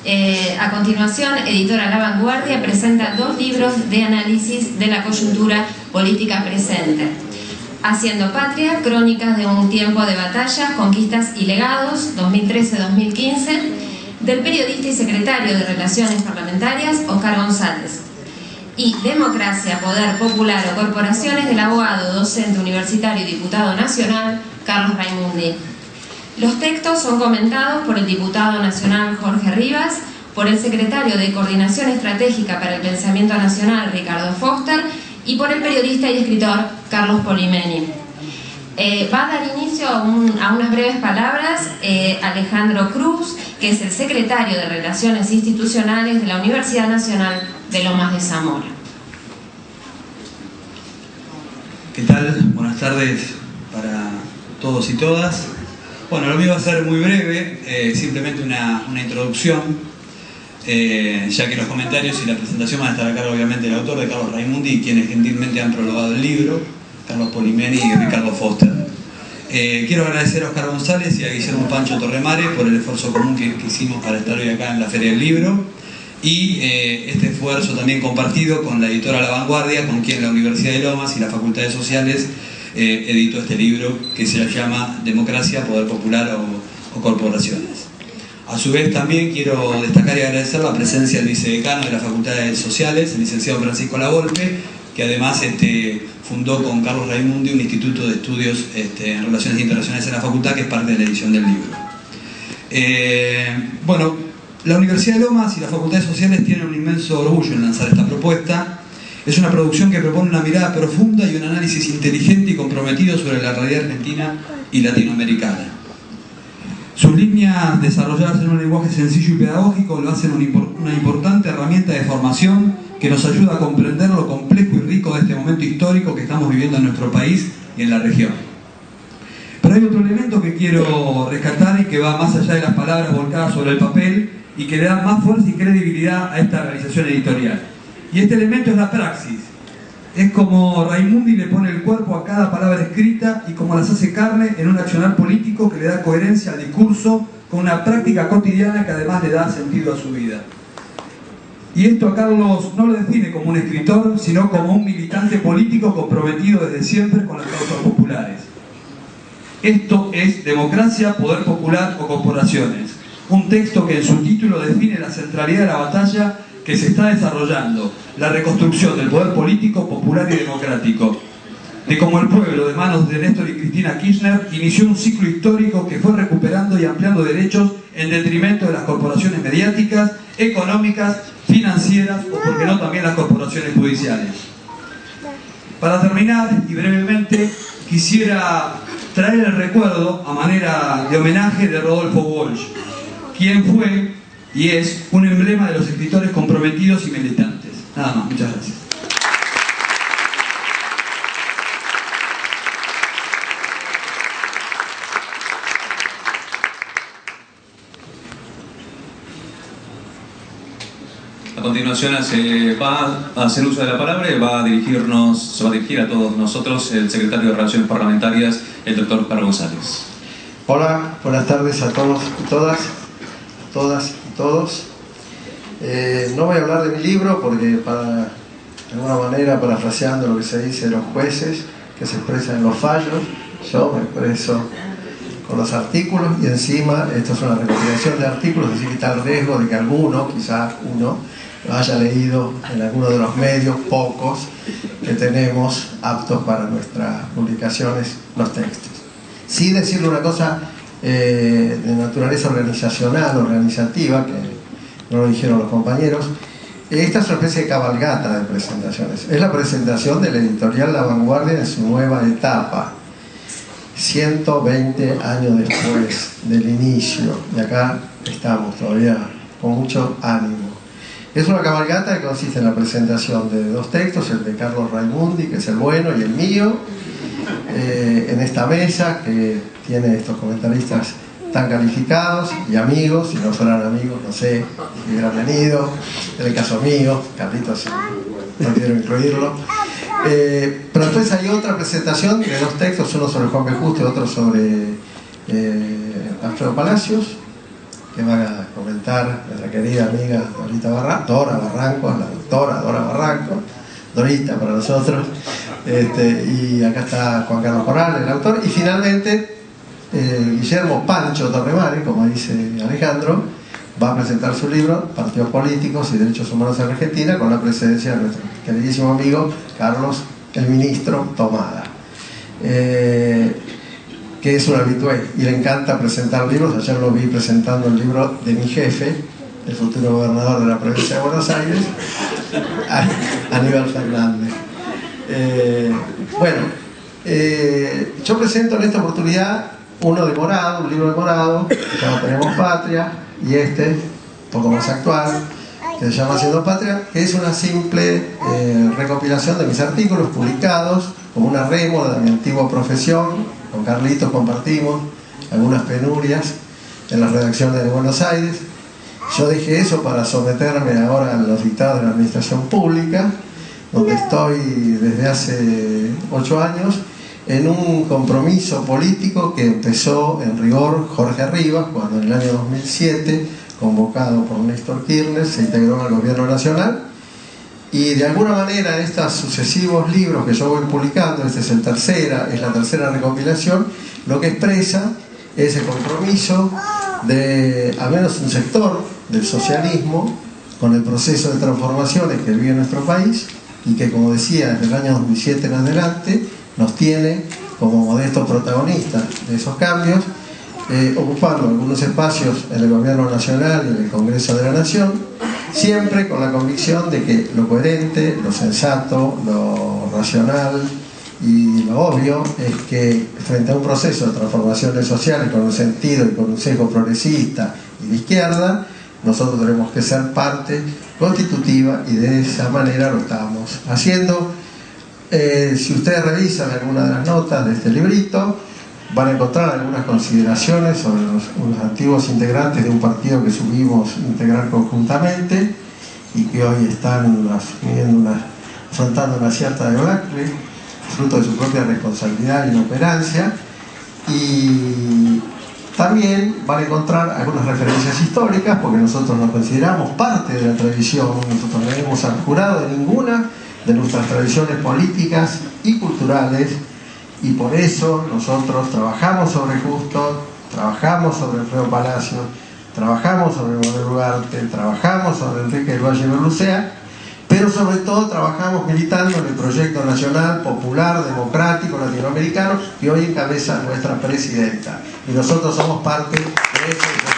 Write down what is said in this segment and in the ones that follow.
A continuación, Editora La Vanguardia presenta 2 libros de análisis de la coyuntura política presente. Haciendo Patria, Crónicas de un tiempo de batallas, conquistas y legados, 2013-2015, del periodista y secretario de Relaciones Parlamentarias, Oscar González. Y Democracia, Poder Popular o Corporaciones, del abogado, docente universitario y diputado nacional, Carlos Raimundi. Los textos son comentados por el diputado nacional Jorge Rivas, por el secretario de Coordinación Estratégica para el Pensamiento Nacional, Ricardo Foster, y por el periodista y escritor Carlos Polimeni. Va a dar inicio a unas breves palabras Alejandro Cruz, que es el secretario de Relaciones Institucionales de la Universidad Nacional de Lomas de Zamora. ¿Qué tal? Buenas tardes para todos y todas. Bueno, lo mío va a ser muy breve, simplemente una introducción, ya que los comentarios y la presentación van a estar a cargo obviamente del autor, de Carlos Raimundi, quienes gentilmente han prologado el libro, Carlos Polimeni y Ricardo Foster. Quiero agradecer a Oscar González y a Guillermo Pancho Torremare por el esfuerzo común que hicimos para estar hoy acá en la Feria del Libro, y este esfuerzo también compartido con la editora La Vanguardia, con quien la Universidad de Lomas y la Facultad de Sociales editó este libro que se llama Democracia, Poder Popular o Corporaciones. A su vez también quiero destacar y agradecer la presencia del vicedecano de la Facultad de Sociales, el licenciado Francisco Lavolpe, que además fundó con Carlos Raimundi un instituto de estudios en relaciones internacionales en la facultad, que es parte de la edición del libro. Bueno, la Universidad de Lomas y la Facultad de Sociales tienen un inmenso orgullo en lanzar esta propuesta. Es una producción que propone una mirada profunda y un análisis inteligente y comprometido sobre la realidad argentina y latinoamericana. Sus líneas desarrolladas en un lenguaje sencillo y pedagógico lo hacen una importante herramienta de formación que nos ayuda a comprender lo complejo y rico de este momento histórico que estamos viviendo en nuestro país y en la región. Pero hay otro elemento que quiero rescatar y que va más allá de las palabras volcadas sobre el papel y que le da más fuerza y credibilidad a esta realización editorial. Y este elemento es la praxis. Es como Raimundi le pone el cuerpo a cada palabra escrita y como las hace carne en un accionar político que le da coherencia al discurso con una práctica cotidiana que además le da sentido a su vida. Y esto a Carlos no lo define como un escritor, sino como un militante político comprometido desde siempre con las causas populares. Esto es Democracia, Poder Popular o Corporaciones. Un texto que en su título define la centralidad de la batalla que se está desarrollando, la reconstrucción del poder político, popular y democrático, de cómo el pueblo, de manos de Néstor y Cristina Kirchner, inició un ciclo histórico que fue recuperando y ampliando derechos en detrimento de las corporaciones mediáticas, económicas, financieras o, por qué no, también las corporaciones judiciales. Para terminar, y brevemente, quisiera traer el recuerdo, a manera de homenaje, de Rodolfo Walsh, quien fue y es un emblema de los escritores comprometidos y militantes. Nada más, muchas gracias. A continuación se va a hacer uso de la palabra y se va a dirigir a todos nosotros el secretario de Relaciones Parlamentarias, el doctor Oscar González. Hola, buenas tardes a todos y todas y todos. No voy a hablar de mi libro porque, de alguna manera, parafraseando lo que se dice de los jueces que se expresan en los fallos, yo me expreso con los artículos, y encima esto es una recopilación de artículos, así que está el riesgo de que alguno, quizás uno, lo haya leído en alguno de los medios, pocos, que tenemos aptos para nuestras publicaciones, los textos. Sí decirle una cosa de naturaleza organizacional, organizativa, que no lo dijeron los compañeros. Esta es una especie de cabalgata de presentaciones. Es la presentación de la editorial La Vanguardia en su nueva etapa, 120 años después del inicio, y acá estamos todavía con mucho ánimo. Es una cabalgata que consiste en la presentación de 2 textos, el de Carlos Raimundi, que es el bueno, y el mío, en esta mesa que tiene estos comentaristas tan calificados y amigos. Si no fueran amigos, no sé si hubieran venido. En el caso mío, Carlitos, no quiero incluirlo. Pero después hay otra presentación de 2 textos, uno sobre Juan B. Justo y otro sobre Alfredo Palacios, que va a comentar nuestra querida amiga Dora Barranco, la doctora Dora Barranco, Dorita para nosotros, y acá está Juan Carlos Corral, el autor, y finalmente Guillermo Pancho Torremare, como dice Alejandro, va a presentar su libro Partidos Políticos y Derechos Humanos en Argentina, con la presencia de nuestro queridísimo amigo Carlos, el ministro Tomada, que es un habitué y le encanta presentar libros. Ayer lo vi presentando el libro de mi jefe, el futuro gobernador de la provincia de Buenos Aires, Aníbal Fernández. Yo presento en esta oportunidad uno demorado, un libro demorado, que se llama Tenemos Patria, y un poco más actual, que se llama Haciendo Patria, que es una simple recopilación de mis artículos publicados como una rémora de mi antigua profesión. Con Carlitos compartimos algunas penurias en las redacciones de Buenos Aires. Yo dejé eso para someterme ahora a los dictados de la administración pública, donde estoy desde hace 8 años, en un compromiso político que empezó en rigor Jorge Rivas, cuando en el año 2007, convocado por Néstor Kirchner, se integró al gobierno nacional, y de alguna manera en estos sucesivos libros que yo voy publicando, es la tercera recopilación, lo que expresa es el compromiso de al menos un sector del socialismo con el proceso de transformaciones que vive nuestro país, y que, como decía, desde el año 2007 en adelante nos tiene como modestos protagonistas de esos cambios, ocupando algunos espacios en el gobierno nacional y en el Congreso de la Nación, siempre con la convicción de que lo coherente, lo sensato, lo racional y lo obvio es que frente a un proceso de transformaciones sociales con un sentido y con un sesgo progresista y de izquierda, nosotros tenemos que ser parte constitutiva, y de esa manera lo estamos haciendo. Si ustedes revisan alguna de las notas de este librito, van a encontrar algunas consideraciones sobre unos antiguos integrantes de un partido que subimos integrar conjuntamente y que hoy están afrontando una cierta debacle, fruto de su propia responsabilidad e inoperancia. Y también van a encontrar algunas referencias históricas, porque nosotros nos consideramos parte de la tradición. Nosotros no hemos abjurado de ninguna de nuestras tradiciones políticas y culturales, y por eso nosotros trabajamos sobre Justo, trabajamos sobre Alfredo Palacio, trabajamos sobre Manuel Ugarte, trabajamos sobre Enrique del Valle Berlucea, pero sobre todo trabajamos militando en el proyecto nacional, popular, democrático, latinoamericano, que hoy encabeza nuestra presidenta, y nosotros somos parte de ese objetivo.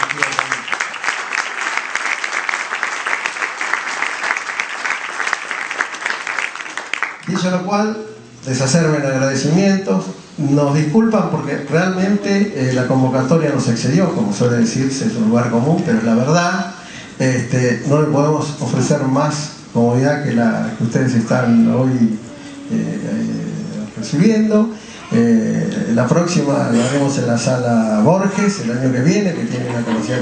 Dicho lo cual, deshacerme en agradecimientos. Nos disculpan porque realmente la convocatoria nos excedió, como suele decirse, es un lugar común, pero es la verdad. No le podemos ofrecer más comodidad que la que ustedes están hoy recibiendo. La próxima la haremos en la sala Borges el año que viene, que tiene una conocida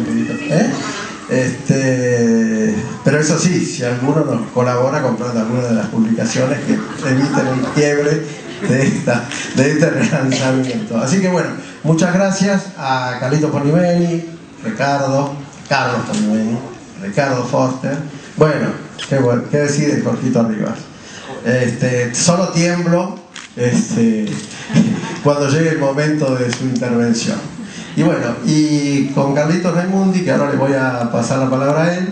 pero eso sí, si alguno nos colabora comprando alguna de las publicaciones que eviten el quiebre de este relanzamiento. Así que bueno, muchas gracias a Carlito Ponimeni, Carlos Ponimeni, Ricardo Forster. Bueno, ¿qué decide Jorgito Rivas? Solo tiemblo cuando llegue el momento de su intervención. Y bueno, y con Carlitos Raimundi, que ahora le voy a pasar la palabra a él,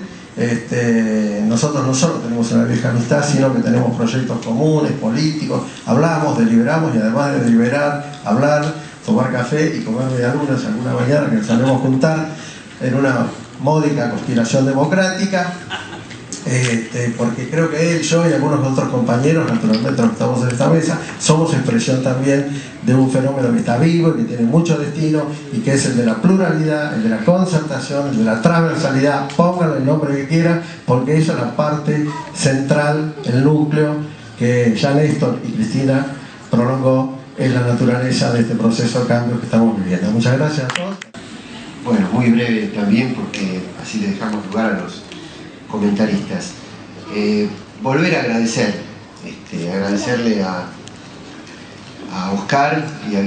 nosotros no solo tenemos una vieja amistad, sino que tenemos proyectos comunes, políticos, hablamos, deliberamos, y además de deliberar, hablar, tomar café y comer medialunas alguna mañana que nos salemos a juntar en una módica conspiración democrática, porque creo que él, yo y algunos otros compañeros, naturalmente los que estamos en esta mesa, somos expresión también de un fenómeno que está vivo y que tiene mucho destino, y que es el de la pluralidad, el de la concertación, el de la transversalidad. Pónganle el nombre que quieran, porque esa es la parte central, el núcleo que ya Néstor y Cristina prolongó en la naturaleza de este proceso de cambio que estamos viviendo. Muchas gracias a todos. Bueno, muy breve también, porque así le dejamos lugar a los comentaristas. Volver a agradecer, agradecerle a Oscar y a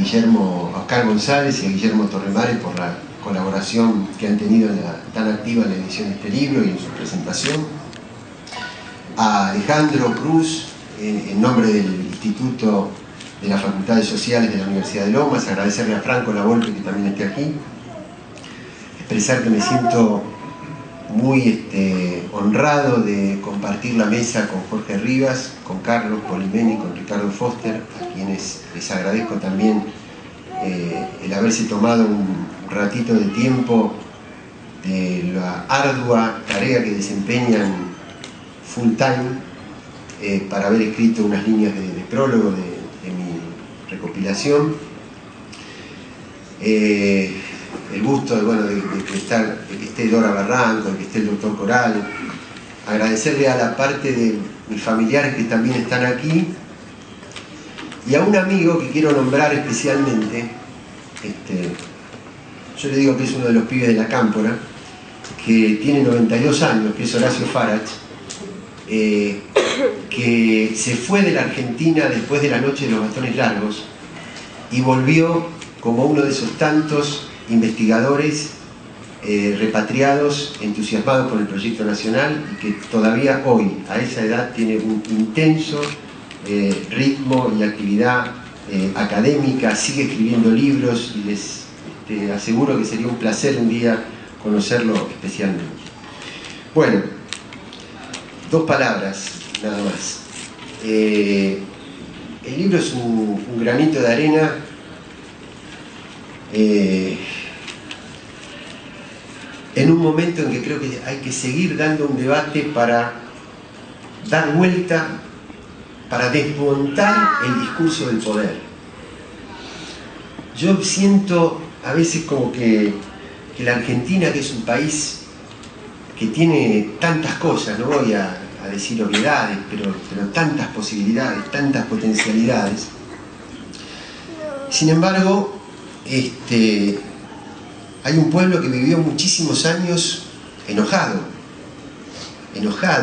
Oscar González y a Guillermo Torremare por la colaboración que han tenido tan activa en la edición de este libro y en su presentación. A Alejandro Cruz, en nombre del Instituto de las Facultades Sociales de la Universidad de Lomas, agradecerle a Franco Lavolpe que también esté aquí, expresar que me siento muy honrado de compartir la mesa con Jorge Rivas, con Carlos Polimeni, con Ricardo Foster, a quienes les agradezco también el haberse tomado un ratito de tiempo de la ardua tarea que desempeñan full time para haber escrito unas líneas de prólogo de mi recopilación. El gusto de que esté Dora Barranco, de que esté el doctor Coral, agradecerle a la parte de mis familiares que también están aquí, y a un amigo que quiero nombrar especialmente. Yo le digo que es uno de los pibes de la Cámpora, que tiene 92 años, que es Horacio Farach, que se fue de la Argentina después de la Noche de los Bastones Largos y volvió como uno de esos tantos investigadores repatriados, entusiasmados por el proyecto nacional, y que todavía hoy, a esa edad, tiene un intenso ritmo y actividad académica, sigue escribiendo libros, y les aseguro que sería un placer un día conocerlo especialmente. Bueno, dos palabras nada más. El libro es un granito de arena en un momento en que creo que hay que seguir dando un debate para dar vuelta, para desmontar el discurso del poder. Yo siento a veces como que la Argentina, que es un país que tiene tantas cosas, no voy a decir obviedades, pero tantas posibilidades, tantas potencialidades, sin embargo, hay un pueblo que vivió muchísimos años enojado,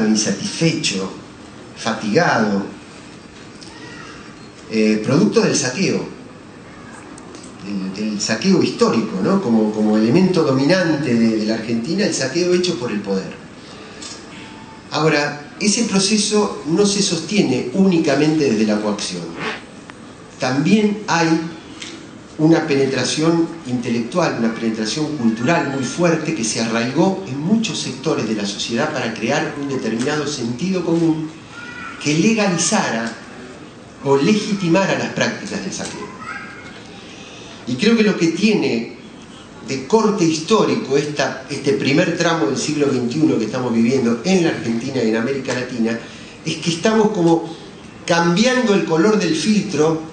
insatisfecho, fatigado, producto del saqueo, del saqueo histórico, ¿no? Como elemento dominante de la Argentina, el saqueo hecho por el poder. Ahora, ese proceso no se sostiene únicamente desde la coacción. También hay una penetración intelectual, una penetración cultural muy fuerte que se arraigó en muchos sectores de la sociedad para crear un determinado sentido común que legalizara o legitimara las prácticas del saqueo. Y creo que lo que tiene de corte histórico este primer tramo del siglo XXI que estamos viviendo en la Argentina y en América Latina es que estamos como cambiando el color del filtro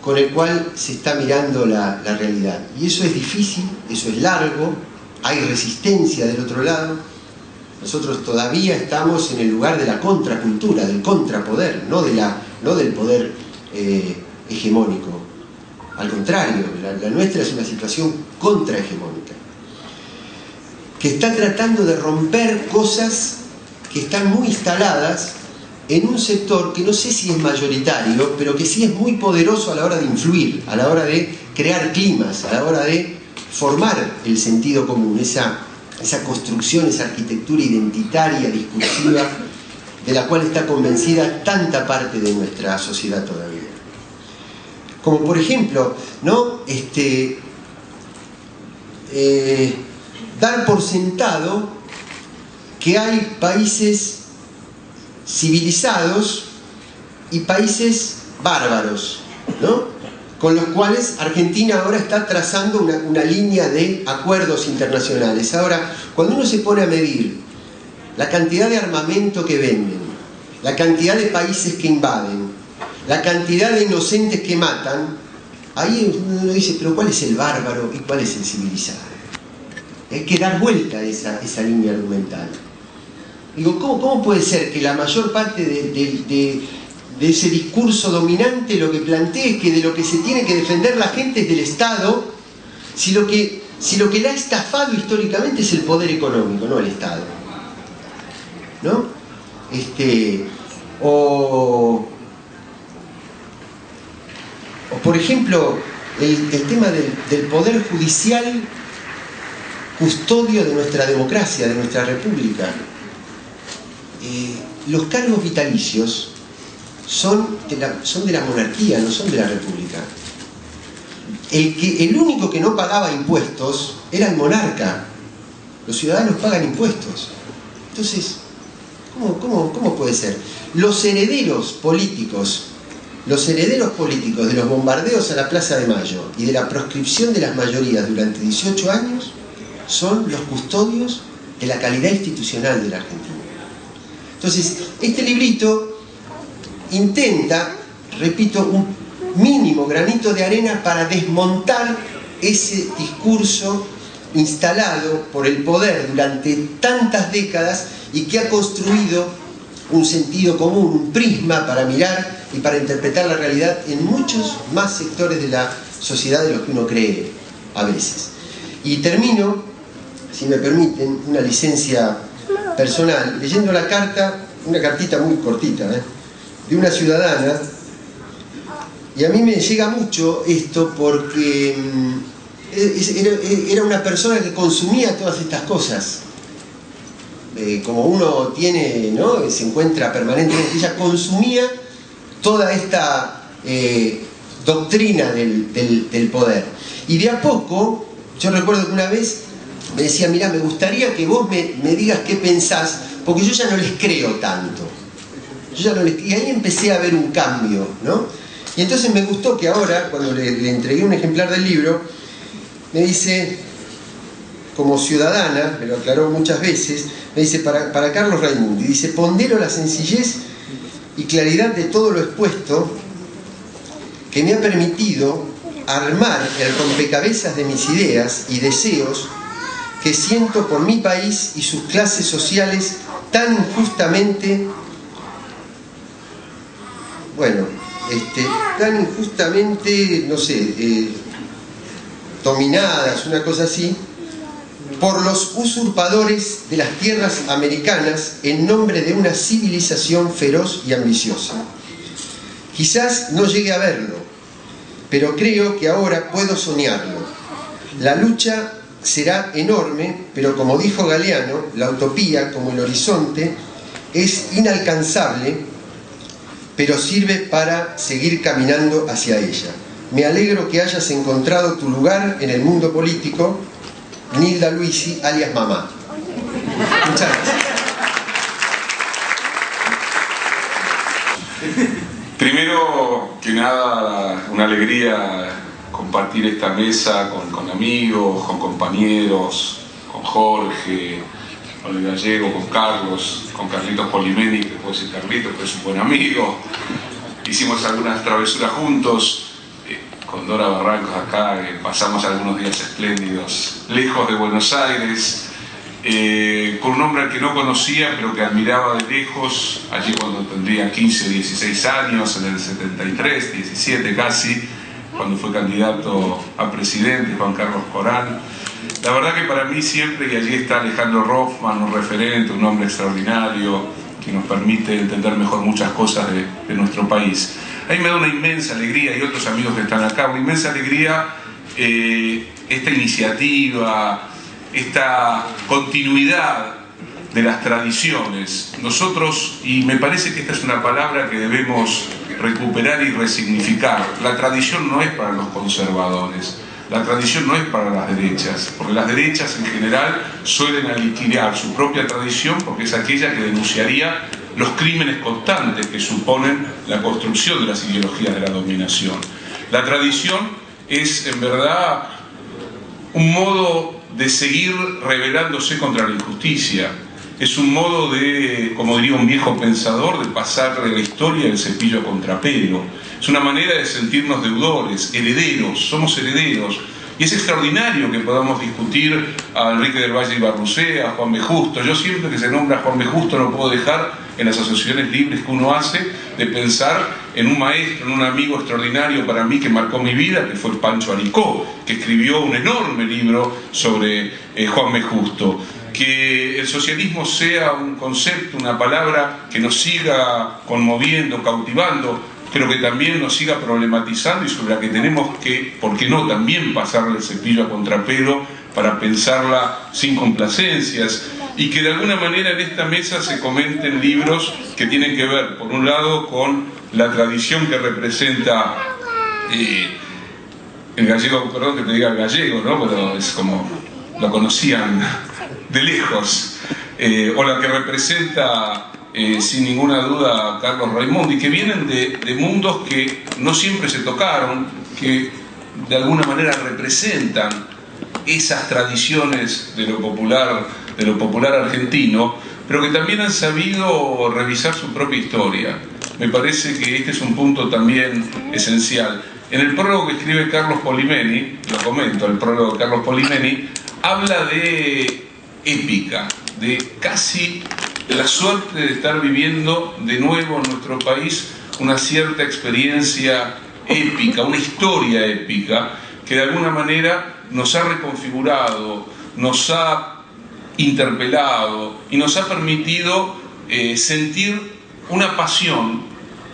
con el cual se está mirando la realidad. Y eso es difícil, eso es largo, hay resistencia del otro lado. Nosotros todavía estamos en el lugar de la contracultura, del contrapoder, no del poder hegemónico. Al contrario, la nuestra es una situación contrahegemónica, que está tratando de romper cosas que están muy instaladas en un sector que no sé si es mayoritario, pero que sí es muy poderoso a la hora de influir, a la hora de crear climas, a la hora de formar el sentido común, esa construcción, esa arquitectura identitaria, discursiva, de la cual está convencida tanta parte de nuestra sociedad todavía. Como por ejemplo, ¿no? Dar por sentado que hay países civilizados y países bárbaros, ¿no? Con los cuales Argentina ahora está trazando una línea de acuerdos internacionales. Ahora, cuando uno se pone a medir la cantidad de armamento que venden, la cantidad de países que invaden, la cantidad de inocentes que matan, ahí uno dice, pero ¿cuál es el bárbaro y cuál es el civilizado? Hay que dar vuelta a esa línea argumental. Digo, ¿cómo puede ser que la mayor parte de ese discurso dominante lo que plantea es que de lo que se tiene que defender la gente es del Estado, si lo que la ha estafado históricamente es el poder económico, no el Estado? ¿No? O por ejemplo, el tema del poder judicial custodio de nuestra democracia, de nuestra república. Los cargos vitalicios son de la monarquía, no son de la república. El único que no pagaba impuestos era el monarca. Los ciudadanos pagan impuestos. Entonces, ¿cómo puede ser? Los herederos políticos de los bombardeos a la Plaza de Mayo y de la proscripción de las mayorías durante 18 años son los custodios de la calidad institucional de la Argentina. Entonces, este librito intenta, repito, un mínimo granito de arena para desmontar ese discurso instalado por el poder durante tantas décadas y que ha construido un sentido común, un prisma para mirar y para interpretar la realidad en muchos más sectores de la sociedad de los que uno cree a veces. Y termino, si me permiten, una licencia personal, leyendo la carta, una cartita muy cortita, de una ciudadana, y a mí me llega mucho esto porque era una persona que consumía todas estas cosas. Como uno tiene, ¿no?, se encuentra permanentemente, ella consumía toda esta doctrina del poder. Y de a poco, yo recuerdo que una vez me decía, mirá, me gustaría que vos me digas qué pensás, porque yo ya no les creo tanto. Y ahí empecé a ver un cambio, ¿no? Y entonces me gustó que ahora, cuando le entregué un ejemplar del libro, me dice, como ciudadana, me lo aclaró muchas veces, me dice, para Carlos Raimundi, dice, pondero la sencillez y claridad de todo lo expuesto que me ha permitido armar el rompecabezas de mis ideas y deseos que siento por mi país y sus clases sociales tan injustamente, tan injustamente, no sé, dominadas, una cosa así, por los usurpadores de las tierras americanas en nombre de una civilización feroz y ambiciosa. Quizás no llegue a verlo, pero creo que ahora puedo soñarlo. La lucha será enorme, pero como dijo Galeano, la utopía, como el horizonte, es inalcanzable, pero sirve para seguir caminando hacia ella. Me alegro que hayas encontrado tu lugar en el mundo político, Nilda Luisi, alias Mamá. Muchas gracias. Primero que nada, una alegría compartir esta mesa con amigos, con compañeros, con Jorge, con el Gallego, con Carlos, con Carlitos Polimeni, que puede ser Carlitos, pero es un buen amigo. Hicimos algunas travesuras juntos, con Dora Barrancos acá, pasamos algunos días espléndidos, lejos de Buenos Aires, con un hombre al que no conocía, pero que admiraba de lejos, allí cuando tendría 15, 16 años, en el 73, 17 casi, cuando fue candidato a presidente, Juan Carlos Corán. La verdad que para mí siempre, y allí está Alejandro Rothman, un referente, un hombre extraordinario, que nos permite entender mejor muchas cosas de nuestro país. A mí me da una inmensa alegría, y otros amigos que están acá, una inmensa alegría esta iniciativa, esta continuidad de las tradiciones. Nosotros, y me parece que esta es una palabra que debemos recuperar y resignificar, la tradición no es para los conservadores, la tradición no es para las derechas, porque las derechas en general suelen aniquilar su propia tradición porque es aquella que denunciaría los crímenes constantes que suponen la construcción de las ideologías de la dominación. La tradición es en verdad un modo de seguir rebelándose contra la injusticia, es un modo de, como diría un viejo pensador, de pasarle la historia del cepillo a contrapelo. Es una manera de sentirnos deudores, herederos, somos herederos. Y es extraordinario que podamos discutir a Enrique del Valle y Barrucé, a Juan B. Justo. Yo siempre que se nombra a Juan B. Justo no puedo dejar, en las asociaciones libres que uno hace, de pensar en un maestro, en un amigo extraordinario para mí que marcó mi vida, que fue Pancho Aricó, que escribió un enorme libro sobre Juan B. Justo. Que el socialismo sea un concepto, una palabra que nos siga conmoviendo, cautivando, pero que también nos siga problematizando y sobre la que tenemos que, ¿por qué no?, también pasarle el cepillo a contrapelo para pensarla sin complacencias, y que de alguna manera en esta mesa se comenten libros que tienen que ver, por un lado, con la tradición que representa el gallego, perdón que te diga gallego, ¿no? Pero es como lo conocían de lejos, o la que representa sin ninguna duda Carlos Raimondi, que vienen de mundos que no siempre se tocaron, que de alguna manera representan esas tradiciones de lo popular argentino, pero que también han sabido revisar su propia historia. Me parece que este es un punto también esencial. En el prólogo que escribe Carlos Polimeni, lo comento, el prólogo de Carlos Polimeni, habla de épica, de casi la suerte de estar viviendo de nuevo en nuestro país una cierta experiencia épica, una historia épica, que de alguna manera nos ha reconfigurado, nos ha interpelado y nos ha permitido sentir una pasión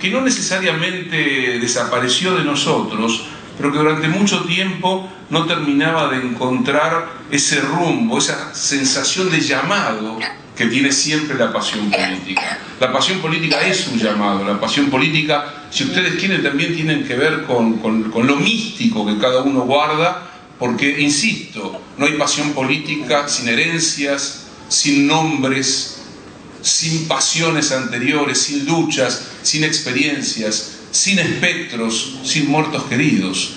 que no necesariamente desapareció de nosotros, pero que durante mucho tiempo no terminaba de encontrar ese rumbo, esa sensación de llamado que tiene siempre la pasión política. La pasión política es un llamado, la pasión política, si ustedes quieren, también tienen que ver con lo místico que cada uno guarda, porque, insisto, no hay pasión política sin herencias, sin nombres, sin pasiones anteriores, sin luchas, sin experiencias, sin espectros, sin muertos queridos.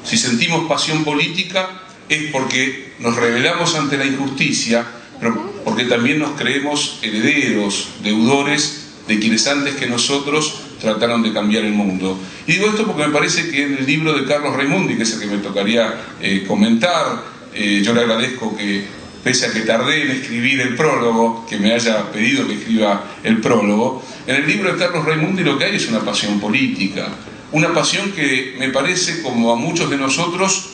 Si sentimos pasión política es porque nos rebelamos ante la injusticia, pero porque también nos creemos herederos, deudores de quienes antes que nosotros trataron de cambiar el mundo. Y digo esto porque me parece que en el libro de Carlos Raimondi, que es el que me tocaría comentar, yo le agradezco que, pese a que tardé en escribir el prólogo, que me haya pedido que escriba el prólogo, en el libro de Carlos Raimondi lo que hay es una pasión política, una pasión que me parece, como a muchos de nosotros,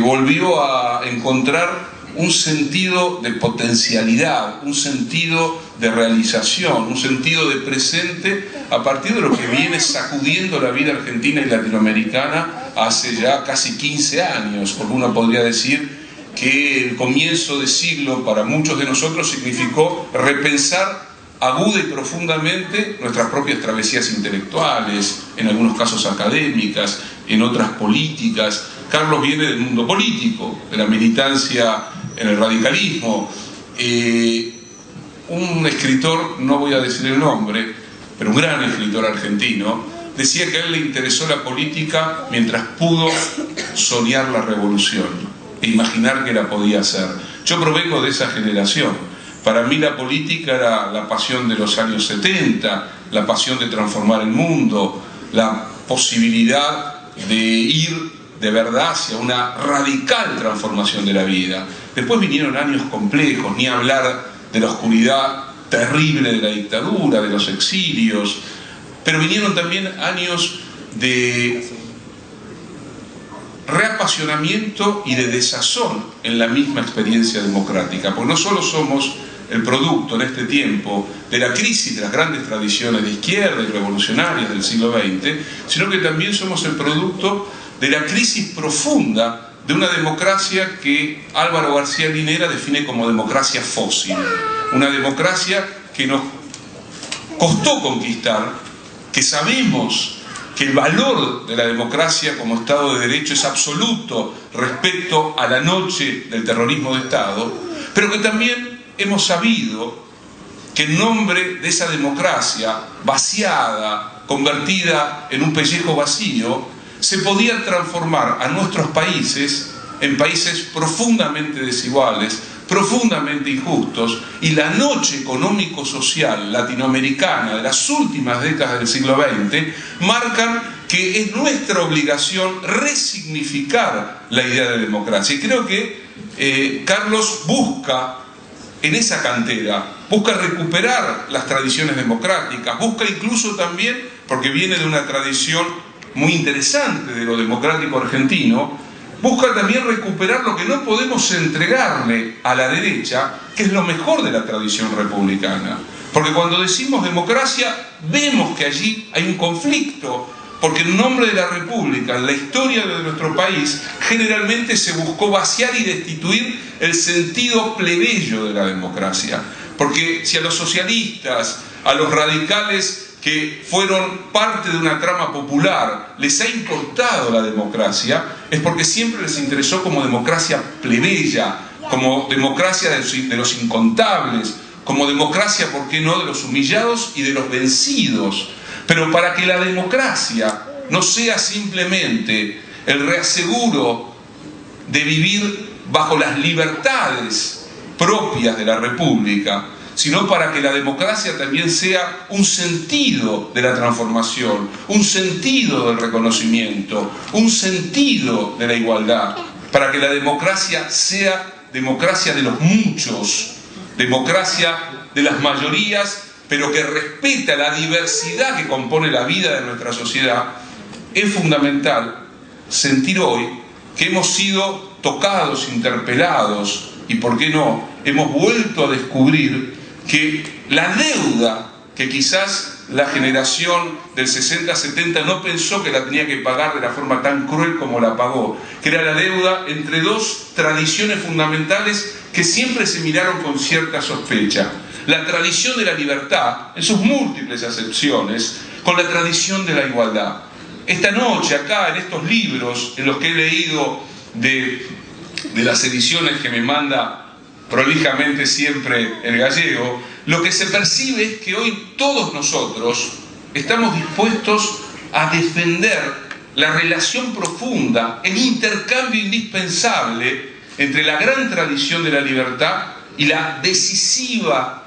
volvió a encontrar un sentido de potencialidad, un sentido de realización, un sentido de presente a partir de lo que viene sacudiendo la vida argentina y latinoamericana hace ya casi 15 años, porque uno podría decir que el comienzo de siglo para muchos de nosotros significó repensar aguda y profundamente nuestras propias travesías intelectuales, en algunos casos académicas, en otras políticas. Carlos viene del mundo político, de la militancia en el radicalismo. Un escritor, no voy a decir el nombre, pero un gran escritor argentino, decía que a él le interesó la política mientras pudo soñar la revolución e imaginar que la podía hacer. Yo provengo de esa generación. Para mí la política era la pasión de los años 70, la pasión de transformar el mundo, la posibilidad de ir de verdad hacia una radical transformación de la vida. Después vinieron años complejos, ni hablar de la oscuridad terrible de la dictadura, de los exilios, pero vinieron también años de reapasionamiento y de desazón en la misma experiencia democrática, porque no solo somos el producto en este tiempo de la crisis de las grandes tradiciones de izquierda y revolucionarias del siglo XX, sino que también somos el producto de la crisis profunda de una democracia que Álvaro García Linera define como democracia fósil, una democracia que nos costó conquistar, que sabemos que el valor de la democracia como Estado de Derecho es absoluto respecto a la noche del terrorismo de Estado, pero que también hemos sabido que en nombre de esa democracia vaciada, convertida en un pellejo vacío, se podía transformar a nuestros países en países profundamente desiguales, profundamente injustos, y la noche económico-social latinoamericana de las últimas décadas del siglo XX marcan que es nuestra obligación resignificar la idea de democracia. Y creo que Carlos busca en esa cantera, busca recuperar las tradiciones democráticas, busca incluso también, porque viene de una tradición muy interesante de lo democrático argentino, busca también recuperar lo que no podemos entregarle a la derecha, que es lo mejor de la tradición republicana. Porque cuando decimos democracia, vemos que allí hay un conflicto porque en nombre de la República, en la historia de nuestro país, generalmente se buscó vaciar y destituir el sentido plebeyo de la democracia. Porque si a los socialistas, a los radicales que fueron parte de una trama popular, les ha importado la democracia, es porque siempre les interesó como democracia plebeya, como democracia de los incontables, como democracia, ¿por qué no?, de los humillados y de los vencidos. Pero para que la democracia no sea simplemente el reaseguro de vivir bajo las libertades propias de la República, sino para que la democracia también sea un sentido de la transformación, un sentido del reconocimiento, un sentido de la igualdad, para que la democracia sea democracia de los muchos, democracia de las mayorías, pero que respeta la diversidad que compone la vida de nuestra sociedad. Es fundamental sentir hoy que hemos sido tocados, interpelados, y por qué no, hemos vuelto a descubrir que la deuda que quizás la generación del 60-70 no pensó que la tenía que pagar de la forma tan cruel como la pagó, que era la deuda entre dos tradiciones fundamentales que siempre se miraron con cierta sospecha: la tradición de la libertad, en sus múltiples acepciones, con la tradición de la igualdad. Esta noche, acá, en estos libros en los que he leído de las ediciones que me manda prolijamente siempre el Gallego, lo que se percibe es que hoy todos nosotros estamos dispuestos a defender la relación profunda, el intercambio indispensable entre la gran tradición de la libertad y la decisiva,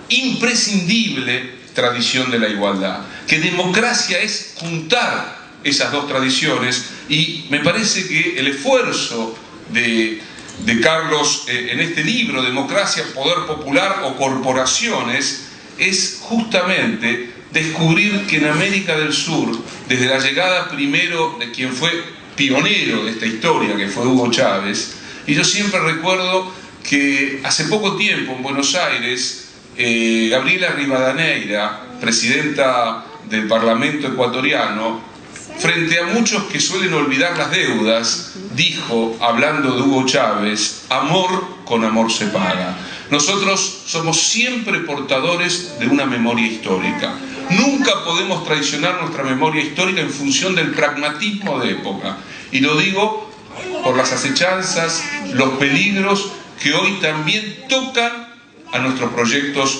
imprescindible tradición de la igualdad. Que democracia es juntar esas dos tradiciones, y me parece que el esfuerzo de Carlos en este libro, Democracia, Poder Popular o Corporaciones, es justamente descubrir que en América del Sur, desde la llegada primero de quien fue pionero de esta historia, que fue Hugo Chávez, y yo siempre recuerdo que hace poco tiempo en Buenos Aires, Gabriela Rivadeneira, presidenta del Parlamento ecuatoriano, frente a muchos que suelen olvidar las deudas, dijo, hablando de Hugo Chávez: amor con amor se paga. Nosotros somos siempre portadores de una memoria histórica. Nunca podemos traicionar nuestra memoria histórica en función del pragmatismo de época. Y lo digo por las acechanzas, los peligros que hoy también tocan a nuestros proyectos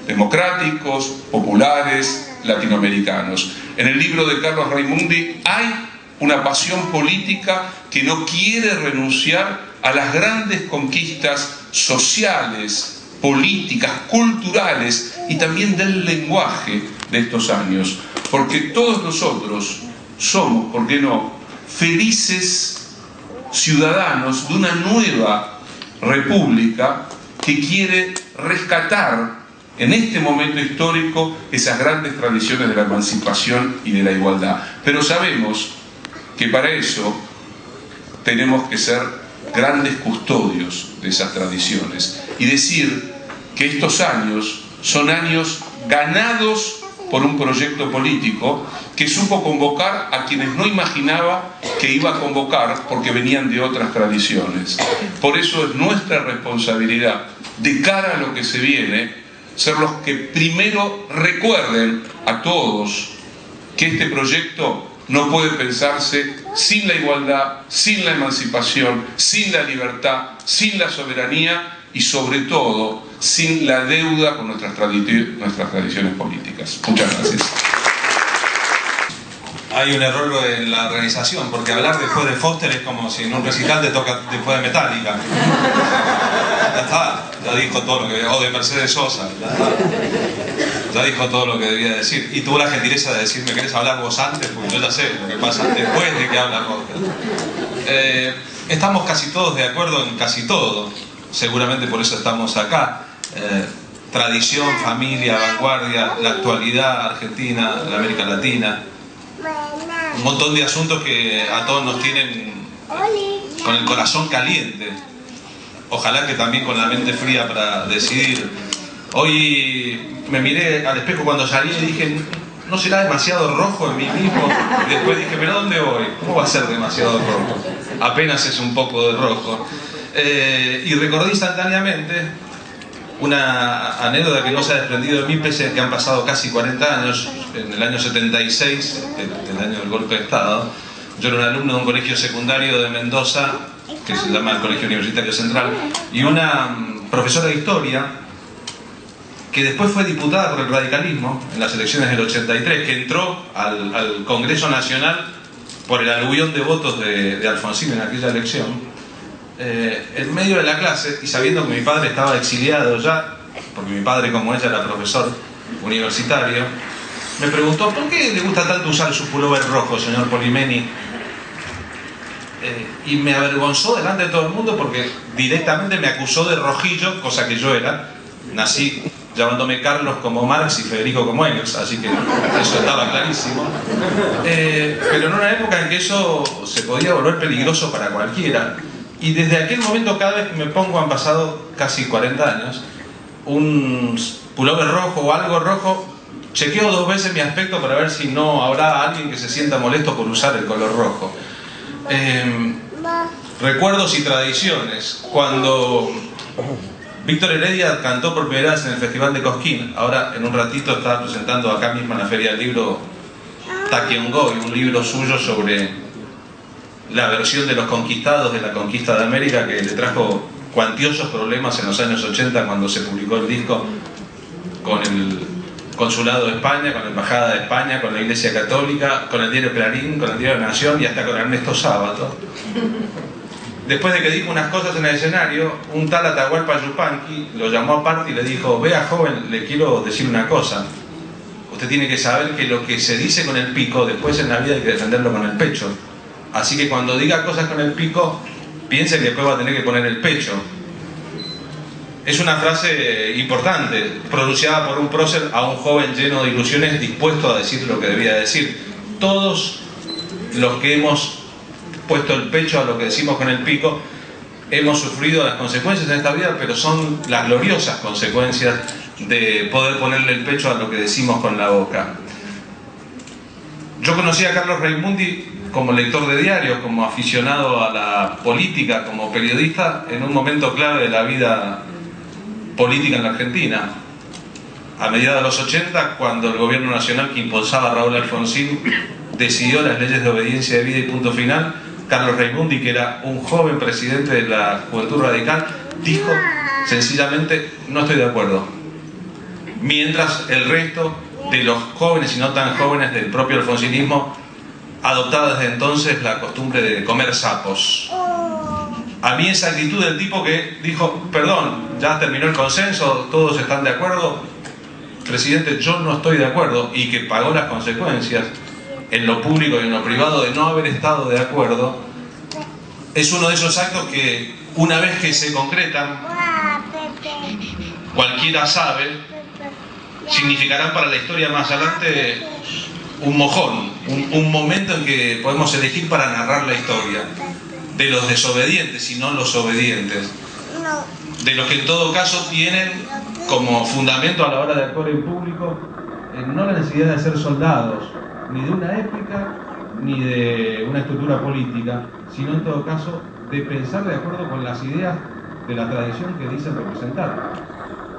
democráticos, populares, latinoamericanos. En el libro de Carlos Raimundi hay una pasión política que no quiere renunciar a las grandes conquistas sociales, políticas, culturales y también del lenguaje de estos años. Porque todos nosotros somos, ¿por qué no?, felices ciudadanos de una nueva república que quiere rescatar en este momento histórico esas grandes tradiciones de la emancipación y de la igualdad. Pero sabemos que para eso tenemos que ser grandes custodios de esas tradiciones y decir que estos años son años ganados por un proyecto político que supo convocar a quienes no imaginaba que iba a convocar, porque venían de otras tradiciones. Por eso es nuestra responsabilidad, de cara a lo que se viene, ser los que primero recuerden a todos que este proyecto no puede pensarse sin la igualdad, sin la emancipación, sin la libertad, sin la soberanía y sobre todo sin la deuda con nuestras tradiciones políticas. Muchas gracias. Hay un error en la organización, porque hablar después de Foster es como si en un recital te toca después de Metallica. Ya está, ya dijo todo lo que... o de Mercedes Sosa. Ya dijo todo lo que debía decir. Y tuvo la gentileza de decirme: ¿querés hablar vos antes? Porque yo ya sé lo que pasa después de que habla Foster. Estamos casi todos de acuerdo en casi todo. Seguramente por eso estamos acá. Tradición, familia, vanguardia, la actualidad argentina, la América Latina. Un montón de asuntos que a todos nos tienen con el corazón caliente. Ojalá que también con la mente fría para decidir. Hoy me miré al espejo cuando salí y dije: ¿no será demasiado rojo en mí mismo? Y después dije, ¿pero dónde voy? ¿Cómo va a ser demasiado rojo? Apenas es un poco de rojo. Y recordé instantáneamente una anécdota que no se ha desprendido de mí, pese a que han pasado casi 40 años. En el año 76, el año del golpe de Estado, yo era un alumno de un colegio secundario de Mendoza, que se llama el Colegio Universitario Central, y una profesora de historia, que después fue diputada por el radicalismo en las elecciones del 83, que entró al Congreso Nacional por el aluvión de votos de Alfonsín en aquella elección, en medio de la clase, y sabiendo que mi padre estaba exiliado ya, porque mi padre, como ella, era profesor universitario, me preguntó, ¿por qué le gusta tanto usar su pullover rojo, señor Polimeni? Y me avergonzó delante de todo el mundo porque directamente me acusó de rojillo, cosa que yo era. Nací llamándome Carlos como Marx y Federico como Engels, así que eso estaba clarísimo. Pero en una época en que eso se podía volver peligroso para cualquiera. Y desde aquel momento, cada vez que me pongo, han pasado casi 40 años, un pullover rojo o algo rojo, chequeo 2 veces mi aspecto para ver si no habrá alguien que se sienta molesto por usar el color rojo. Recuerdos y tradiciones. Cuando Víctor Heredia cantó por primera vez en el Festival de Cosquín, ahora en un ratito estaba presentando acá mismo en la Feria del Libro Taquiongoy, un libro suyo sobre la versión de los conquistados de la conquista de América, que le trajo cuantiosos problemas en los años 80 cuando se publicó el disco, con el Consulado de España, con la Embajada de España, con la Iglesia Católica, con el diario Clarín, con el diario Nación y hasta con Ernesto Sábato. Después de que dijo unas cosas en el escenario, un tal Atahualpa Yupanqui lo llamó aparte y le dijo: vea, joven, le quiero decir una cosa. Usted tiene que saber que lo que se dice con el pico, después en la vida hay que defenderlo con el pecho. Así que cuando diga cosas con el pico, piense que después va a tener que poner el pecho. Es una frase importante, pronunciada por un prócer a un joven lleno de ilusiones, dispuesto a decir lo que debía decir. Todos los que hemos puesto el pecho a lo que decimos con el pico, hemos sufrido las consecuencias en esta vida, pero son las gloriosas consecuencias de poder ponerle el pecho a lo que decimos con la boca. Yo conocí a Carlos Raimundi como lector de diarios, como aficionado a la política, como periodista, en un momento clave de la vida política en la Argentina. A mediados de los 80, cuando el gobierno nacional que impulsaba Raúl Alfonsín decidió las leyes de obediencia de vida y punto final, Carlos Raimundi, que era un joven presidente de la Juventud Radical, dijo sencillamente: no estoy de acuerdo. Mientras el resto de los jóvenes y no tan jóvenes del propio alfonsinismo adoptaba desde entonces la costumbre de comer sapos. A mí esa actitud del tipo que dijo: perdón, ya terminó el consenso, todos están de acuerdo, presidente, yo no estoy de acuerdo, y que pagó las consecuencias en lo público y en lo privado de no haber estado de acuerdo, es uno de esos actos que, una vez que se concretan, cualquiera sabe, significarán para la historia más adelante un mojón, un momento en que podemos elegir para narrar la historia de los desobedientes y no los obedientes, de los que en todo caso tienen como fundamento a la hora de actuar en público no la necesidad de ser soldados, ni de una épica, ni de una estructura política, sino en todo caso de pensar de acuerdo con las ideas de la tradición que dicen representar.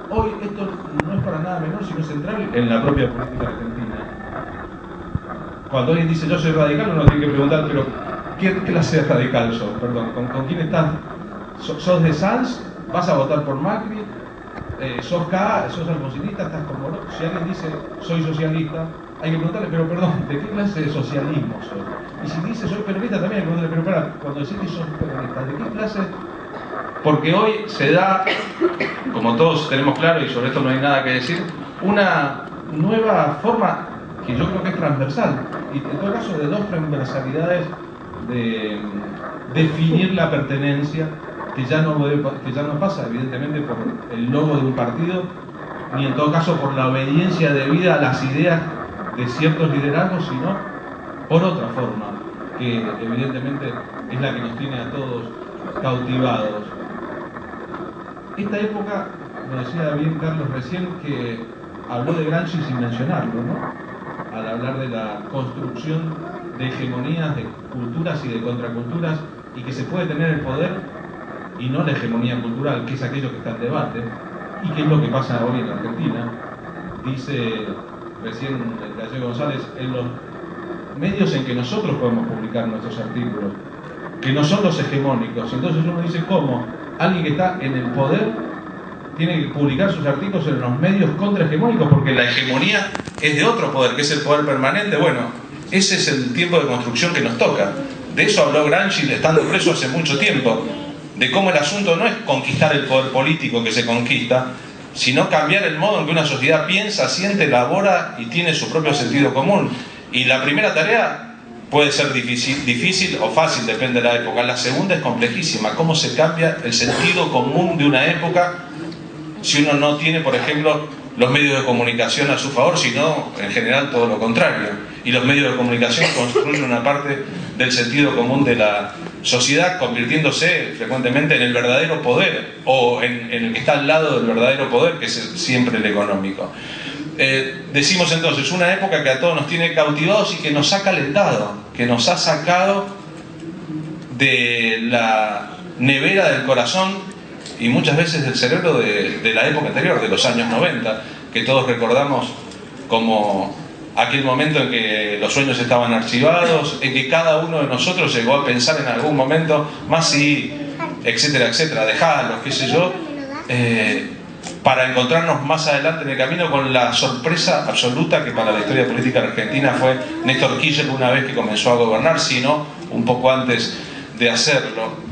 Hoy esto no es para nada menor, sino central en la propia política argentina. Cuando alguien dice yo soy radical, uno tiene que preguntar, pero ¿qué clase de radical sos? Perdón, ¿con quién estás? ¿Sos de Sanz? ¿Vas a votar por Macri? ¿Sos K? ¿Sos alfonsinista? ¿Estás con Morón? Si alguien dice soy socialista, hay que preguntarle, pero perdón, ¿de qué clase de socialismo sos? Y si dice soy peronista, también hay que preguntarle, pero espera, cuando decís que sos peronista, ¿de qué clase? Porque hoy se da, como todos tenemos claro, y sobre esto no hay nada que decir, una nueva forma que yo creo que es transversal, y en todo caso de dos transversalidades de definir la pertenencia, que ya no pasa evidentemente por el logo de un partido, ni en todo caso por la obediencia debida a las ideas de ciertos liderazgos, sino por otra forma, que evidentemente es la que nos tiene a todos cautivados. Esta época, lo decía bien Carlos recién, que habló de Gramsci sin mencionarlo, ¿no? al hablar de la construcción de hegemonías, de culturas y de contraculturas, y que se puede tener el poder y no la hegemonía cultural, que es aquello que está en debate, y que es lo que pasa hoy en la Argentina. Dice recién el Gallego González, en los medios en que nosotros podemos publicar nuestros artículos, que no son los hegemónicos. Entonces uno dice, ¿cómo? Alguien que está en el poder tiene que publicar sus artículos en los medios contrahegemónicos, porque la hegemonía es de otro poder, que es el poder permanente. Bueno, ese es el tiempo de construcción que nos toca. De eso habló Gramsci estando preso hace mucho tiempo, de cómo el asunto no es conquistar el poder político que se conquista, sino cambiar el modo en que una sociedad piensa, siente, elabora y tiene su propio sentido común. Y la primera tarea puede ser difícil o fácil, depende de la época. La segunda es complejísima. ¿Cómo se cambia el sentido común de una época si uno no tiene, por ejemplo, los medios de comunicación a su favor, sino en general todo lo contrario? Y los medios de comunicación construyen una parte del sentido común de la sociedad, convirtiéndose frecuentemente en el verdadero poder, o en el que está al lado del verdadero poder, que es siempre el económico. Decimos entonces, una época que a todos nos tiene cautivados y que nos ha calentado, que nos ha sacado de la nevera del corazón y muchas veces del cerebro de la época anterior, de los años 90, que todos recordamos como aquel momento en que los sueños estaban archivados, en que cada uno de nosotros llegó a pensar en algún momento, más si, etcétera, etcétera, dejalos, qué sé yo, para encontrarnos más adelante en el camino con la sorpresa absoluta que para la historia política argentina fue Néstor Kirchner una vez que comenzó a gobernar, sino un poco antes de hacerlo.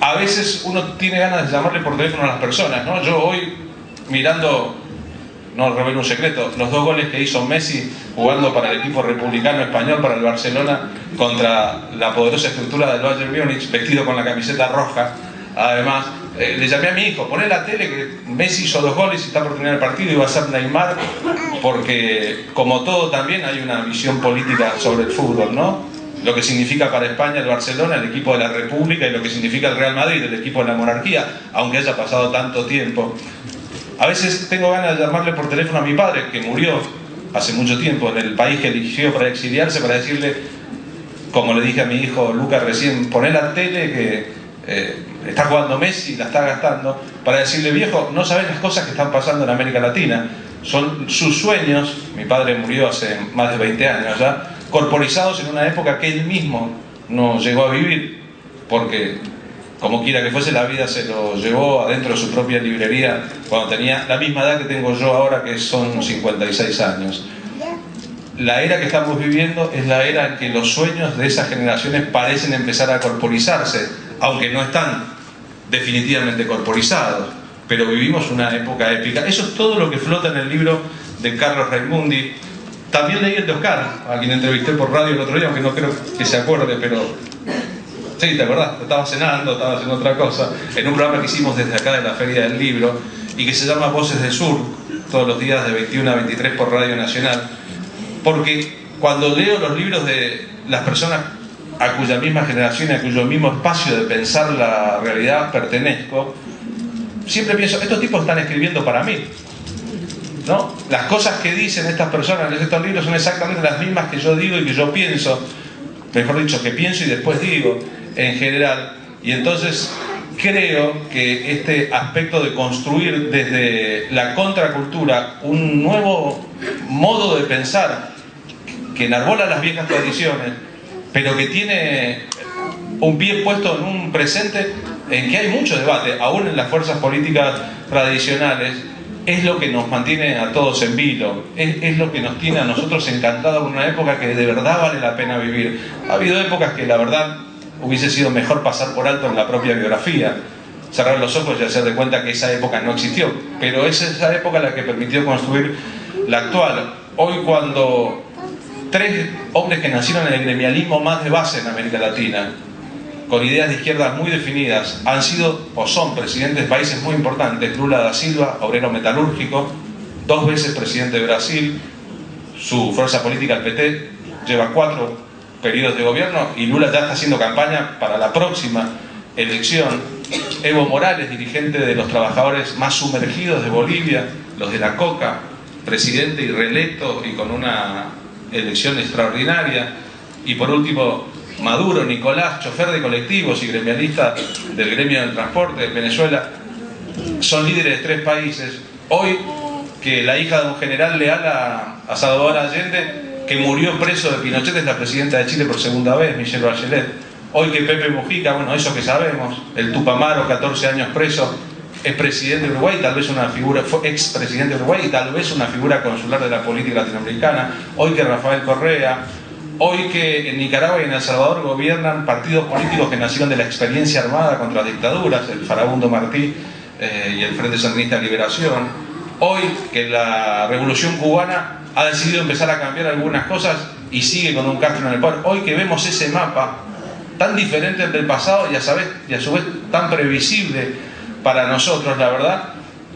A veces uno tiene ganas de llamarle por teléfono a las personas, ¿no? Yo hoy, mirando, no revelo un secreto, los 2 goles que hizo Messi jugando para el equipo republicano español, para el Barcelona, contra la poderosa estructura del Bayern Múnich, vestido con la camiseta roja, además, le llamé a mi hijo, poné la tele que Messi hizo 2 goles y está por terminar el partido y va a ser Neymar, porque como todo también hay una visión política sobre el fútbol, ¿no? Lo que significa para España el Barcelona, el equipo de la República, y lo que significa el Real Madrid, el equipo de la monarquía, aunque haya pasado tanto tiempo. A veces tengo ganas de llamarle por teléfono a mi padre, que murió hace mucho tiempo en el país que eligió para exiliarse, para decirle, como le dije a mi hijo Lucas recién, poné la tele que está jugando Messi, la está gastando, para decirle, viejo, no sabés las cosas que están pasando en América Latina, son sus sueños, mi padre murió hace más de 20 años ya, corporizados en una época que él mismo no llegó a vivir, porque como quiera que fuese, la vida se lo llevó adentro de su propia librería cuando tenía la misma edad que tengo yo ahora, que son 56 años. La era que estamos viviendo es la era en que los sueños de esas generaciones parecen empezar a corporizarse, aunque no están definitivamente corporizados, pero vivimos una época épica. Eso es todo lo que flota en el libro de Carlos Raimundi. También leí el de Oscar, a quien entrevisté por radio el otro día, aunque no creo que se acuerde, pero sí, ¿te acordás? Estaba cenando, estaba haciendo otra cosa, en un programa que hicimos desde acá de la Feria del Libro, y que se llama Voces del Sur, todos los días de 21 a 23 por Radio Nacional, porque cuando leo los libros de las personas a cuya misma generación y a cuyo mismo espacio de pensar la realidad pertenezco, siempre pienso, estos tipos están escribiendo para mí, ¿no? Las cosas que dicen estas personas en estos libros son exactamente las mismas que yo digo y que yo pienso, mejor dicho, que pienso y después digo, en general. Y entonces creo que este aspecto de construir desde la contracultura un nuevo modo de pensar que enarbola las viejas tradiciones, pero que tiene un pie puesto en un presente en que hay mucho debate, aún en las fuerzas políticas tradicionales, es lo que nos mantiene a todos en vilo, es lo que nos tiene a nosotros encantados con una época que de verdad vale la pena vivir. Ha habido épocas que la verdad hubiese sido mejor pasar por alto en la propia biografía, cerrar los ojos y hacer de cuenta que esa época no existió, pero es esa época la que permitió construir la actual. Hoy, cuando 3 hombres que nacieron en el gremialismo más de base en América Latina, con ideas de izquierda muy definidas, han sido o son presidentes de países muy importantes. Lula da Silva, obrero metalúrgico, 2 veces presidente de Brasil, su fuerza política, el PT, lleva 4 periodos de gobierno y Lula ya está haciendo campaña para la próxima elección. Evo Morales, dirigente de los trabajadores más sumergidos de Bolivia, los de la coca, presidente y reelecto y con una elección extraordinaria. Y por último, Maduro, Nicolás, chofer de colectivos y gremialista del gremio del transporte de Venezuela, son líderes de 3 países. Hoy que la hija de un general leal a Salvador Allende, que murió preso de Pinochet, es la presidenta de Chile por segunda vez, Michelle Bachelet. Hoy que Pepe Mujica, bueno, eso que sabemos, el Tupamaro, 14 años preso, es presidente de Uruguay, tal vez una figura, fue expresidente de Uruguay y tal vez una figura consular de la política latinoamericana. Hoy que Rafael Correa, hoy que en Nicaragua y en El Salvador gobiernan partidos políticos que nacieron de la experiencia armada contra las dictaduras, el Farabundo Martí y el Frente Sandinista de Liberación. Hoy que la revolución cubana ha decidido empezar a cambiar algunas cosas y sigue con un Castro en el poder. Hoy que vemos ese mapa tan diferente del pasado y a su vez tan previsible para nosotros, la verdad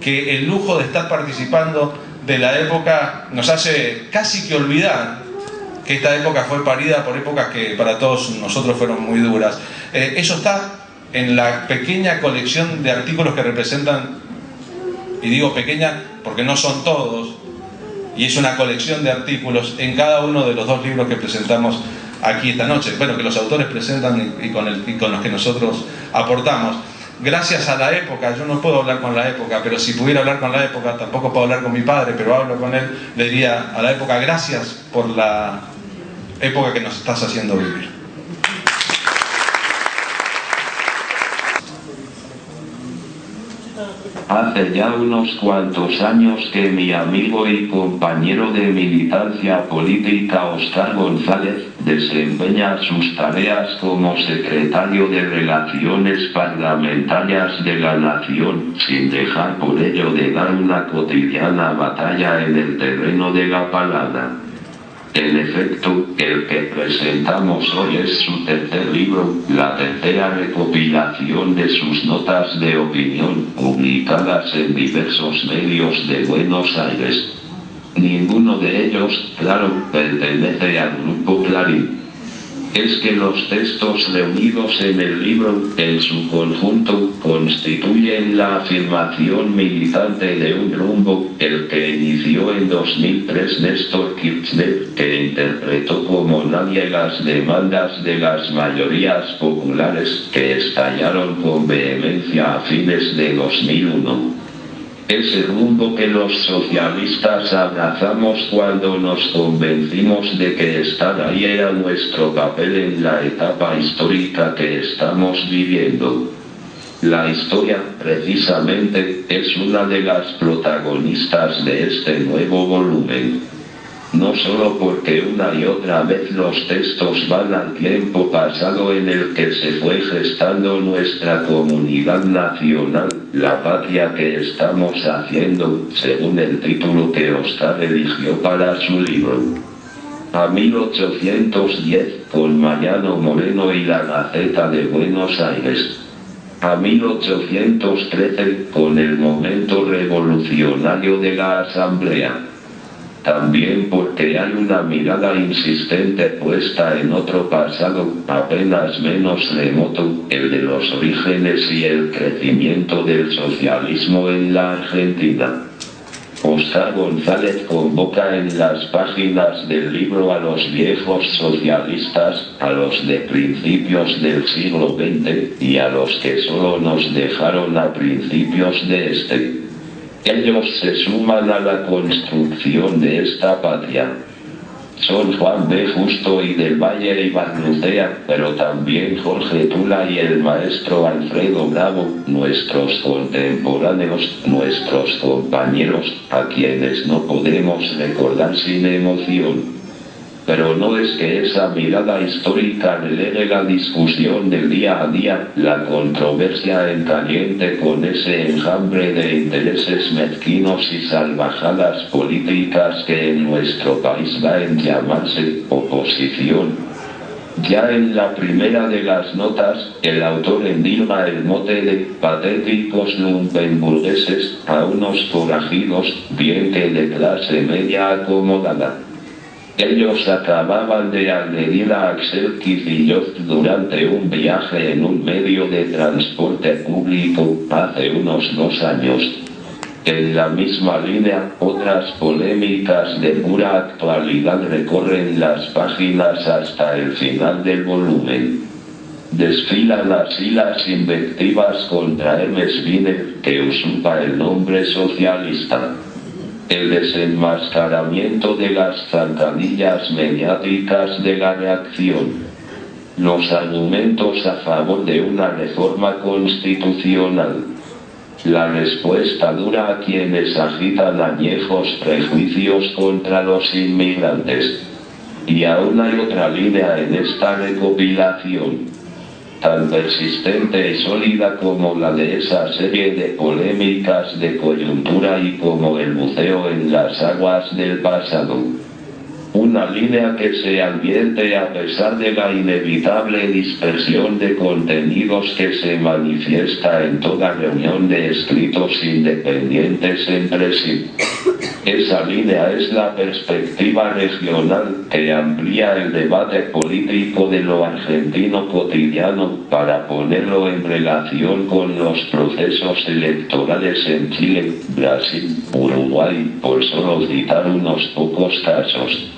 que el lujo de estar participando de la época nos hace casi que olvidar que esta época fue parida por épocas que para todos nosotros fueron muy duras. Eso está en la pequeña colección de artículos que representan, y digo pequeña porque no son todos, y es una colección de artículos en cada uno de los 2 libros que presentamos aquí esta noche, bueno, que los autores presentan y con los que nosotros aportamos. Gracias a la época, yo no puedo hablar con la época, pero si pudiera hablar con la época, tampoco puedo hablar con mi padre, pero hablo con él, le diría a la época, gracias por la época que nos estás haciendo vivir. Hace ya unos cuantos años que mi amigo y compañero de militancia política Óscar González desempeña sus tareas como secretario de Relaciones Parlamentarias de la Nación, sin dejar por ello de dar una cotidiana batalla en el terreno de la palabra. En efecto, el que presentamos hoy es su tercer libro, la tercera recopilación de sus notas de opinión, publicadas en diversos medios de Buenos Aires. Ninguno de ellos, claro, pertenece al Grupo Clarín. Es que los textos reunidos en el libro, en su conjunto, constituyen la afirmación militante de un rumbo, el que inició en 2003 Néstor Kirchner, que interpretó como nadie las demandas de las mayorías populares que estallaron con vehemencia a fines de 2001. Ese rumbo que los socialistas abrazamos cuando nos convencimos de que estar ahí era nuestro papel en la etapa histórica que estamos viviendo. La historia, precisamente, es una de las protagonistas de este nuevo volumen. No solo porque una y otra vez los textos van al tiempo pasado en el que se fue gestando nuestra comunidad nacional, la patria que estamos haciendo, según el título que Óscar eligió para su libro. A 1810, con Mariano Moreno y la Gaceta de Buenos Aires. A 1813, con el momento revolucionario de la Asamblea. También porque hay una mirada insistente puesta en otro pasado, apenas menos remoto, el de los orígenes y el crecimiento del socialismo en la Argentina. Óscar González convoca en las páginas del libro a los viejos socialistas, a los de principios del siglo XX y a los que solo nos dejaron a principios de este. Ellos se suman a la construcción de esta patria. Son Juan B. Justo y del Valle y Barnecea, pero también Jorge Tula y el maestro Alfredo Bravo, nuestros contemporáneos, nuestros compañeros, a quienes no podemos recordar sin emoción. Pero no es que esa mirada histórica relegue la discusión del día a día, la controversia en caliente con ese enjambre de intereses mezquinos y salvajadas políticas que en nuestro país va en llamarse oposición. Ya en la primera de las notas, el autor endilga el mote de patéticos lumpenburgueses a unos forajidos, bien que de clase media acomodada. Ellos acababan de agredir a Axel Kicillof durante un viaje en un medio de transporte público, hace unos 2 años. En la misma línea, otras polémicas de pura actualidad recorren las páginas hasta el final del volumen. Desfilan así las invectivas contra Hermes Wiener, que usurpa el nombre socialista. El desenmascaramiento de las zancadillas mediáticas de la reacción. Los argumentos a favor de una reforma constitucional. La respuesta dura a quienes agitan añejos prejuicios contra los inmigrantes. Y aún hay otra línea en esta recopilación, tan persistente y sólida como la de esa serie de polémicas de coyuntura y como el buceo en las aguas del pasado. Una línea que se advierte a pesar de la inevitable dispersión de contenidos que se manifiesta en toda reunión de escritos independientes entre sí. Esa línea es la perspectiva regional que amplía el debate político de lo argentino cotidiano para ponerlo en relación con los procesos electorales en Chile, Brasil, Uruguay, por solo citar unos pocos casos.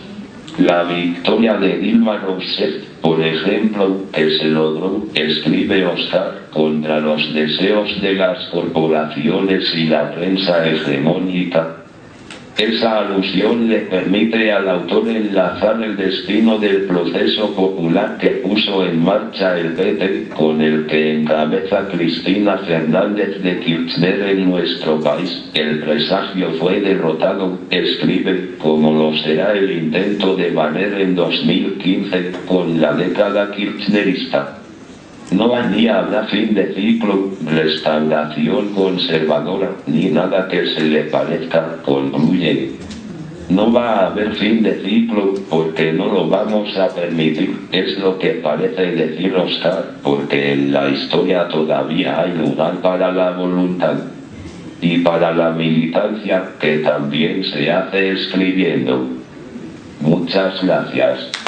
La victoria de Dilma Rousseff, por ejemplo, que se logró, escribe Oscar, contra los deseos de las corporaciones y la prensa hegemónica. Esa alusión le permite al autor enlazar el destino del proceso popular que puso en marcha el PT, con el que encabeza Cristina Fernández de Kirchner en nuestro país. El presagio fue derrotado, escribe, como lo será el intento de Barrer en 2015, con la década kirchnerista. No hay ni habrá fin de ciclo, restauración conservadora, ni nada que se le parezca, concluye. No va a haber fin de ciclo, porque no lo vamos a permitir, es lo que parece decir Oscar, porque en la historia todavía hay lugar para la voluntad. Y para la militancia, que también se hace escribiendo. Muchas gracias.